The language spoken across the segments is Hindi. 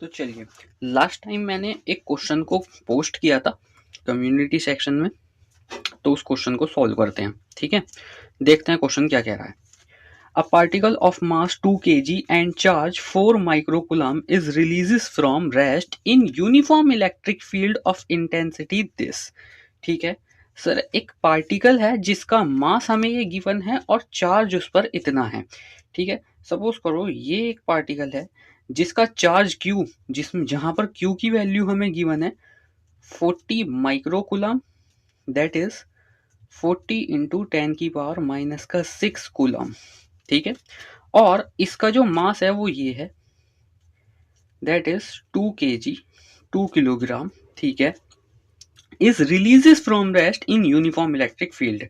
तो चलिए, लास्ट टाइम मैंने एक क्वेश्चन को पोस्ट किया था कम्युनिटी सेक्शन में, तो उस क्वेश्चन को सॉल्व करते हैं। ठीक है, देखते हैं क्वेश्चन क्या कह रहा है। A particle of mass 2 kg and charge 4 microcoulomb is releases from rest in uniform electric field of intensity this. ठीक है सर, एक पार्टिकल है जिसका मास हमें ये गिवन है और चार्ज उस पर इतना है। ठीक है, सपोज करो ये एक पार्टिकल है जिसका चार्ज Q, जिसमें जहां पर Q की वैल्यू हमें गिवन है 40 microcoulomb, that is 40 into 10⁻⁻⁶ coulomb. ठीक है, और इसका जो मास है वो ये है, दैट इज 2 kg, 2 किलोग्राम। ठीक है, is releases from rest in uniform electric field.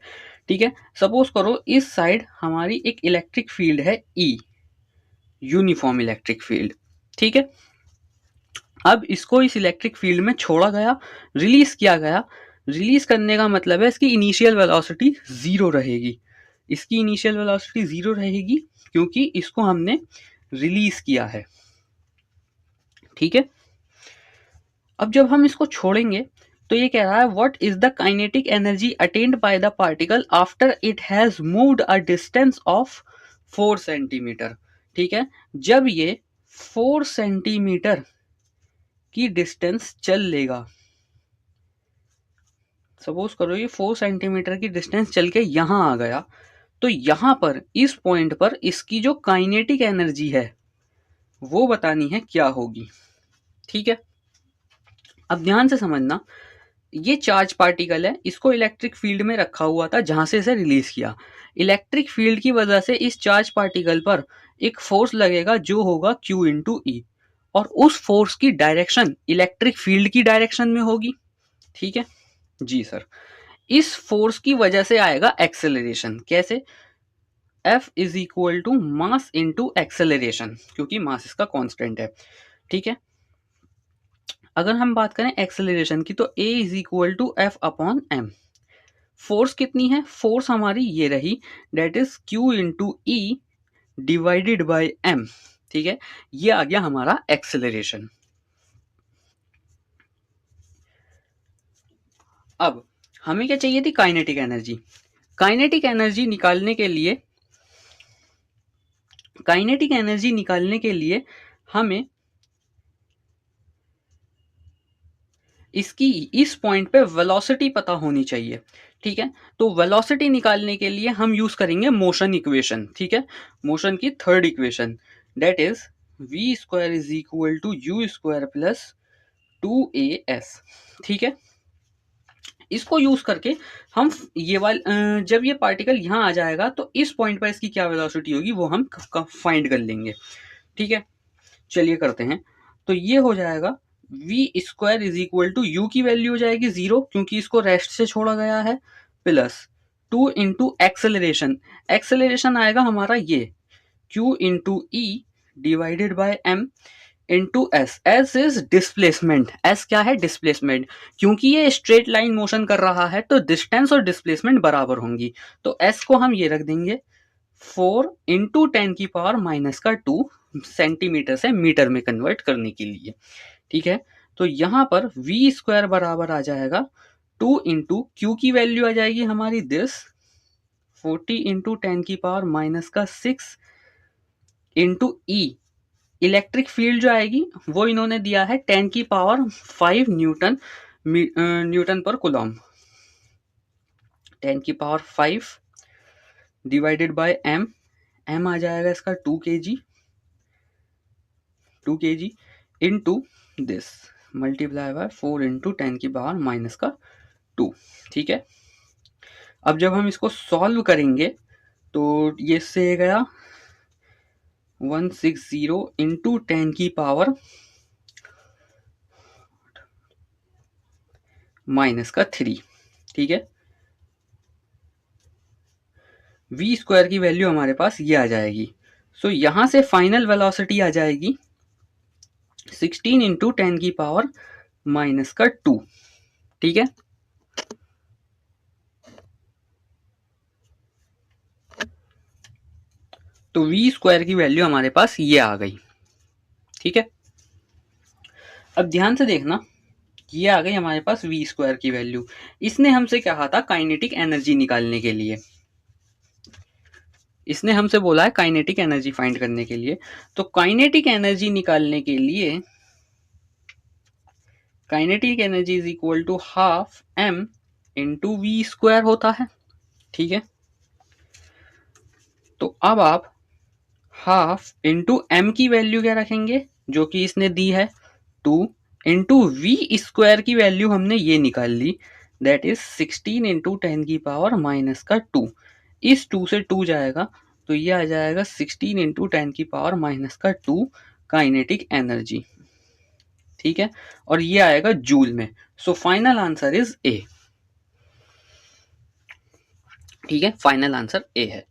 ठीक है, सपोज करो इस साइड हमारी एक इलेक्ट्रिक फील्ड है E, यूनिफॉर्म इलेक्ट्रिक फील्ड। ठीक है, अब इसको इस इलेक्ट्रिक फील्ड में छोड़ा गया, रिलीज किया गया। रिलीज करने का मतलब है इसकी इनिशियल वेलोसिटी जीरो रहेगी। इसकी इनिशियल वेलोसिटी जीरो रहेगी क्योंकि इसको हमने रिलीज किया है। ठीक है, अब जब हम इसको छोड़ेंगे तो ये कह रहा है what is the kinetic energy attend by the particle after it has moved a distance of 4 centimetre. ठीक है, जब ये 4 सेंटीमीटर की डिस्टेंस चल लेगा, सपोज करो ये 4 सेंटीमीटर की डिस्टेंस चल के यहां आ गया, तो यहां पर इस पॉइंट पर इसकी जो काइनेटिक एनर्जी है वो बतानी है क्या होगी। ठीक है, अब ध्यान से समझना, ये चार्ज पार्टिकल है, इसको इलेक्ट्रिक फील्ड में रखा हुआ था जहां से इसे रिलीज किया। इलेक्ट्रिक फील्ड की वजह से इस चार्ज पार्टिकल पर एक फोर्स लगेगा जो होगा Q इंटू ई, और उस फोर्स की डायरेक्शन इलेक्ट्रिक फील्ड की डायरेक्शन में होगी। ठीक है जी सर, इस फोर्स की वजह से आएगा एक्सेलरेशन। कैसे? F is equal to mass into acceleration, क्योंकि मास इसका कांस्टेंट है। ठीक है, अगर हम बात करें एक्सेलरेशन की तो A is equal to F upon M। Force कितनी है? फोर्स हमारी ये रही, that is Q into e divided by M। ठीक है, ये आ गया हमारा एक्सेलरेशन। अब हमें क्या चाहिए थी? Kinetic energy. काइनेटिक एनर्जी निकालने के लिए, काइनेटिक एनर्जी निकालने के लिए हमें इसकी इस पॉइंट पे वेलोसिटी पता होनी चाहिए। ठीक है, तो वेलोसिटी निकालने के लिए हम यूज करेंगे मोशन इक्वेशन। ठीक है, मोशन की third equation, that is v square is equal to u square plus 2as। ठीक है, इसको यूज करके हम ये जब ये पार्टिकल यहां आ जाएगा तो इस पॉइंट पर इसकी क्या वेलोसिटी होगी वो हम फाइंड कर लेंगे। ठीक है, चलिए करते हैं। तो ये हो जाएगा v square is equal to u की वैल्यू हो जाएगी 0 क्योंकि इसको रेस्ट से छोड़ा गया है, प्लस 2 इंटू एक्सेलरेशन। एक्सेलरेशन आएगा हमारा ये Q into e divided by M into S. S is displacement. S क्या है? डिस्प्लेसमेंट। क्योंकि ये स्ट्रेट लाइन मोशन कर रहा है तो डिस्टेंस और डिस्प्लेसमेंट बराबर होंगी, तो एस को हम ये रख देंगे 4 इंटू 10⁻⁻2 सेंटीमीटर से मीटर में कन्वर्ट करने के लिए। ठीक है, तो यहां पर v स्क्वायर बराबर आ जाएगा 2 इंटू क्यू की वैल्यू आ जाएगी हमारी this 40 into 10⁻⁻6 into E. Electric field जो आएगी वो इन्होंने दिया है 10⁵ न्यूटन, न्यूटन पर coulomb. 10⁵ divided by m, m आ जाएगा इसका 2 kg, 2 kg into this multiply by 4 into 10⁻⁻2। ठीक है, अब जब हम इसको सॉल्व करेंगे तो ये से गया 160 इंटू 10⁻⁻3। ठीक है, v स्क्वायर की वैल्यू हमारे पास ये आ जाएगी। सो यहां से फाइनल वेलोसिटी आ जाएगी 16 इंटू 10⁻⁻2। ठीक है, तो v स्क्वायर की वैल्यू हमारे पास ये आ गई। ठीक है, अब ध्यान से देखना, ये आ गई हमारे पास वी स्क्वायर की वैल्यू। इसने हमसे कहा था काइनेटिक एनर्जी निकालने के लिए, इसने हमसे बोला है काइनेटिक एनर्जी फाइंड करने के लिए। तो काइनेटिक एनर्जी निकालने के लिए kinetic energy is equal to half M into v square होता है, ठीक है। तो अब आप हाफ इंटू एम की वैल्यू क्या रखेंगे, जो कि इसने दी है 2, इंटू वी स्क्वायर की वैल्यू हमने ये निकाल ली, दैट इज 16 इंटू 10 की पावर माइनस का 2। इस 2 से 2 जाएगा तो ये आ जाएगा 16 इंटू 10 की पावर माइनस का 2 काइनेटिक एनर्जी, ठीक है। और ये आएगा जूल में। So final answer is a, ठीक है, फाइनल आंसर ए है।